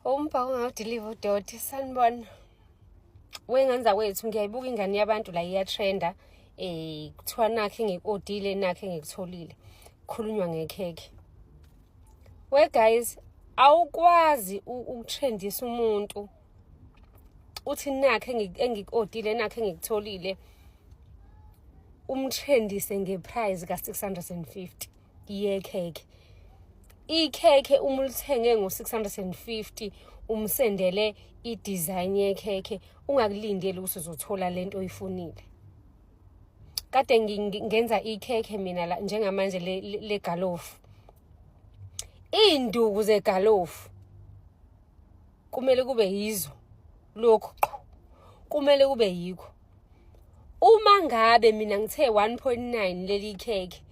Umbhawu ungawudeliver udoti sanibona. Wenganza kwethu ngiyayibuka ingane yabantu la iyatrenda kuthiwa nakhe engikuodile nakhe engikutholile. Khulunywa ngekheke. We guys, awukwazi ukutrendisa umuntu. Uthi nakhe engikuodile nakhe engikutholile. Umtrendise ngeprice ka650 yekheke. Ikheke uma ulithenge ngo650 umsendele idesign yekheke ungakulindeli ukuthi uzothola lento oyifunile. Kade ngenza ikheke mina la njengamanje le galofu. Induku zegalofu kumele kube yizo lokho kumele kube yikho. Uma ngabe mina ngithe 1.9 leli kheke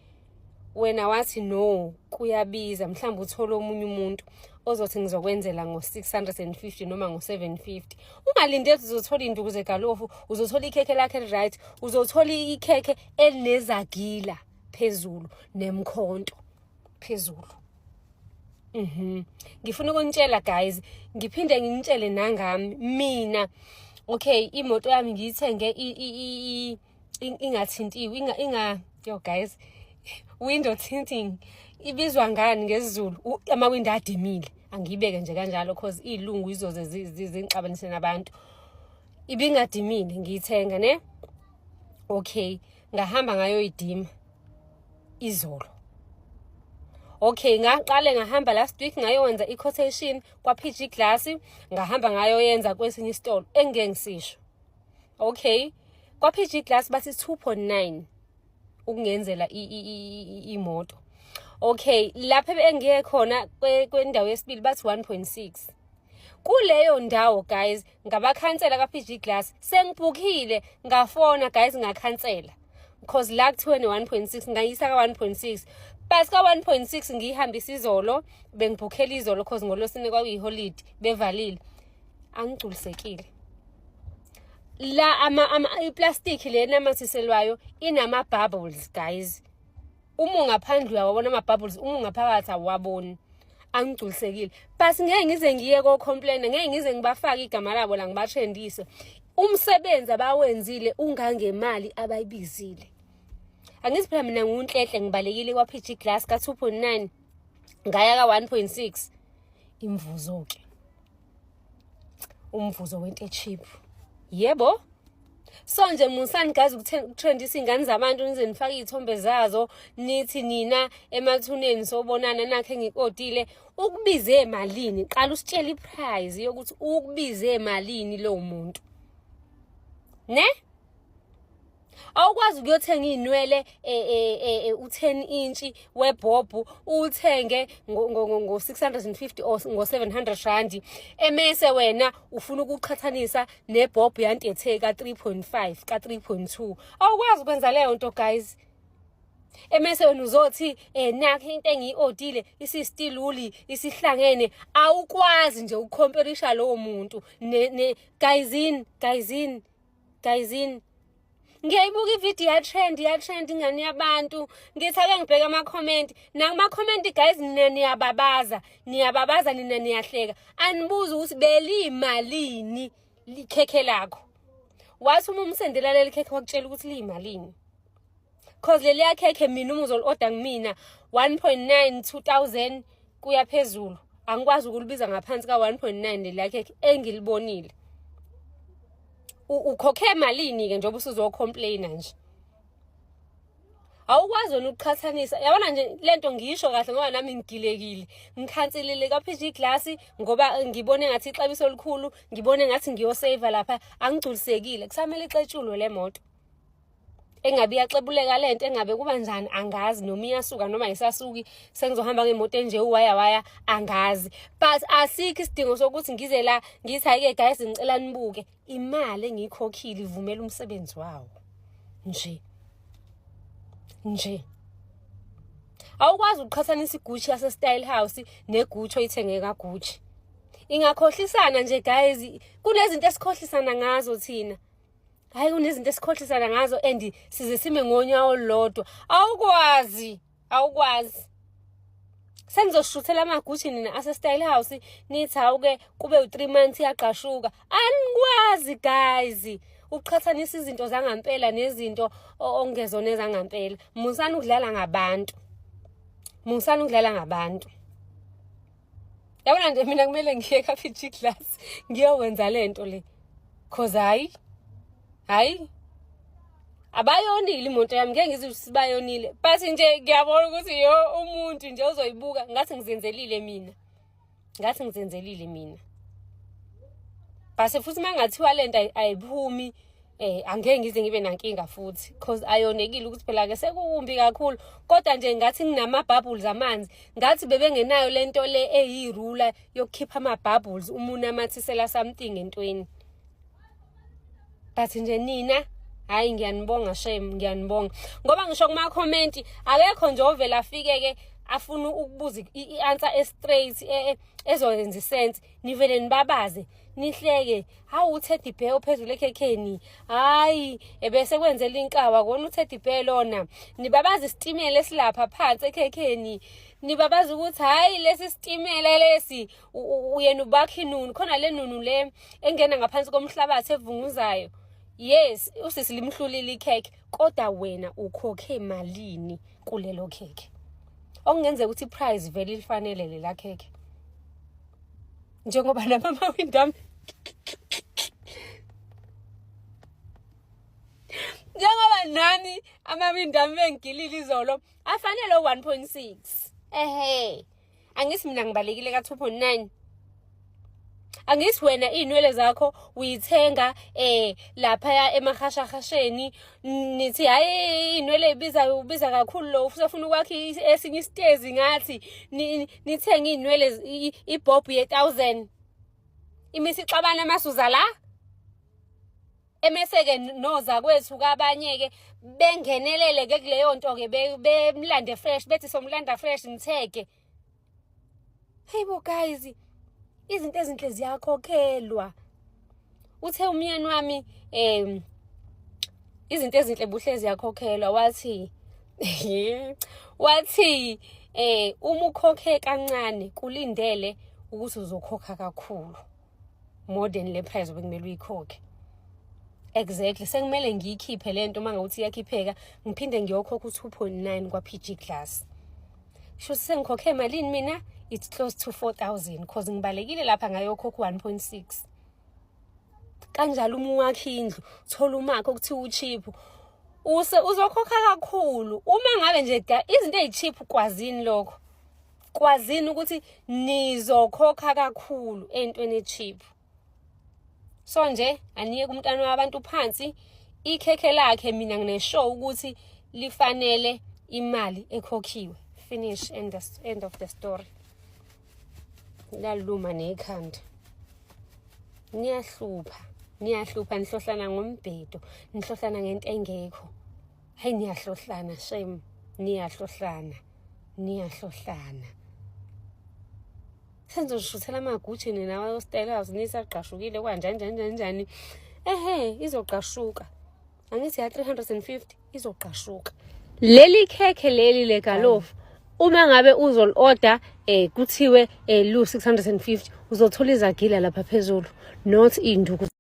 wena wathi no kuyabiza mhlawumbe uthola omunye umuntu ozothi ngizokwenzela ngo650 noma ngo750 ungalindeli uzothola induku zegalofu uzothola ikheke lakhe right uzothola ikheke elinezagila phezulu nemkhonto phezulu. Ngifuna ukunitshela guys ngiphinde nginitshele nangami mina okay imoto yami ngiyithenge ingathintiwe yo guys window tinting ibizwa ngani ngesiZulu ama-window adimile angiyibeke nje kanjalo cause ilungu izoze zingixabanise nabantu ibingadimile ngiyithenga ne okay ngahamba ngayo idima izolo. Okay ngaqale ngahamba last week ngayowenza i-quotation kwa-PG Glass ngahamba ngayoyenza kwesinye isitolo engeke ngisisho. Okay kwa-PG Glass bathi 2.9 ukungenzela imoto. Okay lapha engiye khona kwendawo yesibili bathi 1.6. Kuleyo ndawo guys ngabakhansela ka-PG Glass sengibhukile ngafona guys ngakhansela because la kuthiwe 1.6 ngayisa ka-1.6 but ka-1.6 ngiyihambisa izolo bengibhukhela izolo because ngolosine kwakuyiholiday bevalile angigculisekile. La iplastic le namathiselwayo inama bubbles guys. Uma ungaphandle uyawabona ama bubbles uma ungaphakathi awaboni. Angigculisekile. But ngeke ngize ngiye ko complain ngeke ngize ngibafake igama labo la ngibatrendise. Umsebenzi abawenzile ungangemali abayibizile. Angithi phela mina ngunhlehle ngibalekile kwa-PG Glass ka 2.9 ngaya ka 1.6 imvuzo ke. Umvuzo wento cheap. Yebo. So nje musani guys ukutrendisa ingane zabantu nize nifake izithombe zazo nithi nina emathuneni sobonana nakhe ngikuodile ukubize emalini qala usitshela iprice yokuthi ukubize emalini lo muntu. Ne? Awukwazi ukuyothenga inwele u10 inch webhobhu uthenge ngo 650 or ngo 700 rand emese wena ufuna ukuqhathanisa nebhobhu yantethe ka 3.5 ka 3.2 awukwazi ukwenza leyo nto guys. Emese wena uzothi nakhe into engiyiodile isistiluli isihlangene awukwazi nje ukucomparisa lo muntu ne guys ngiyayibuka ivideo ya-trend ingane yabantu ngithi ake ngibheka ama-comment nakuma-comment guys nina niyababaza nina niyahleka anibuza ukuthi beliyimalini likhekhe lakho wathi uma umsendela leli khekhe wakutshela ukuthi liyimalini cause leliya khekhe mina uma uzoli-order ngimina 1.9 2000 kuya phezulu angikwazi ukulibiza ngaphansi ka 1.9 leliya khekhe engilibonile. Ukhokhe malini ke njengoba usuzocomplaina nje. Awukwazi wena ukuqhathanisa. Yabona nje lento ngisho kahle ngoba nami ngigilekile. Ngikhanselile ka-PG Glass ngoba ngibone ngathi ixabiso elikhulu, ngibone ngathi ngiyosave lapha, angigculisekile. Kusamele ixetshulwe le moto. Engabe iyaxebuleka lento engabe kuba njani angazi noma iyasuka noma ayisasuki sengizohamba ngemoto enje uwaya angazi but asikho isidingo sokuthi ngize la ngithi ayike guys ngicela nibuke imali engiyikhokhile ivumela umsebenzi wawo nje awukwazi ukuqhathanisa iGucci yase Style House neGucci oyithenge kaGucci ingakhohlisana nje guys kunezinto esikhohlisana ngazo thina. Hayi kunezinto esikhohlisana ngazo and size sime ngonyawo olodwa awukwazi Senizoshuthela amaGucci nina ase-Style House nithi hawu-ke kube u-3 months iyaqashuka. Anikwazi guys uqhathanisa izinto zangampela nezinto ongezona ezangampela. Musani ukudlala ngabantu. Musani ukudlala ngabantu. Yabona nje mina kumele ngiye ePG class ngiyowenza lento le. Cause hayi abayonile imoto yami ngeke ngizwe sibayonile. But nje ngiyabona ukuthi umuntu nje uzoyibuka ngathi ngizenzelile mina. Base futhi mangathiwa lento ayiphumi angeke ngize ngibe nankinga futhi cause ayonekile ukuthi phela ke sekumbi kakhulu kodwa nje ngathi nginama bubbles amanzi ngathi bebengenayo lento le eyirula yokukhipha ama bubbles umuntu amathisela something entweni. But nje nina hayi ngiyanibonga shame ngiyanibonga ngoba ngisho kuma comment akekho nje ovela afike ke afuna ukubuza i-answer straight ezoyenza sense nivele nibabaze nihleke hawu uTeddy Bear ophezulu ekhekheni hayi ebese kwenzela inkawa kona uTeddy Bear lona nibabaza isitimela esilapha phansi ekhekheni nibabaza ukuthi hayi lesi sitimela lesi uyena ubakhi nunu khona le nunu le engena ngaphansi komhlabathi evunguzayo. Yes usisi limhlulile ikhekhe kodwa wena ukhokhe malini kulelo khekhe okungenzeka ukuthi iprice vele lifanele lela khekhe njengoba namama windami njengoba nani amawindami bengigilile izolo afanele 1.6 angithi mina ngibalekile ka 2.9 angithi wena inwele zakho uyithenga lapha emahashahasheni nithi hayi inwele ubiza kakhulu lo ufuna ukwakha esinye isitezi ngathi nithenga inwele ibob ye1000 imisi xabana masuza la emeseke noza kwethu kabanye ke bengenelele ke kuleyo nto ke bemlande fresh bethi somlanda fresh nitheke. Hayibo guys izinto ezinhle ziyakhokhelwa. Uthe umyeni wami izinto ezinhle buhle ziyakhokhelwa wathi uma ukhokhe kancane kulindele ukuthi uzokhokha kakhulu more than le price bekumele uyikhokhe. Exactly sekumele ngiyikhiphe lento mangakuthi iyakhipheka ngiphinde ngiyokhokha u2.9 kwaPG class. Sho sengikhokhe malini mina it's close to 4,000 cause ngibalekile lapha ngayokhokha 1.6. Kanjalo uma wakhe indlu thola umakho ukuthi ucheap uzokhokha kakhulu uma ngabe nje izinto ezicheap kwazini lokho kwazini ukuthi nizokhokha kakhulu entweni echeap. So nje aniye kumntana wabantu phansi ikhekhe lakhe mina ngineshow ukuthi lifanele imali ekhokhiwe. Finish end of the story. Laluma nekhanda niyahlupha nihlohlana ngombhedo nihlohlana ngento engekho hayi niyahlohlana shame niyahlohlana senzoshuthela amaGucci nina Style House nisaqashukile kanjani izoqashuka angithi ya 350 izoqashuka leli khekhe leli legalofu uma ngabe uzol order kuthiwe lu 650 uzothola izagila lapha phezulu not induku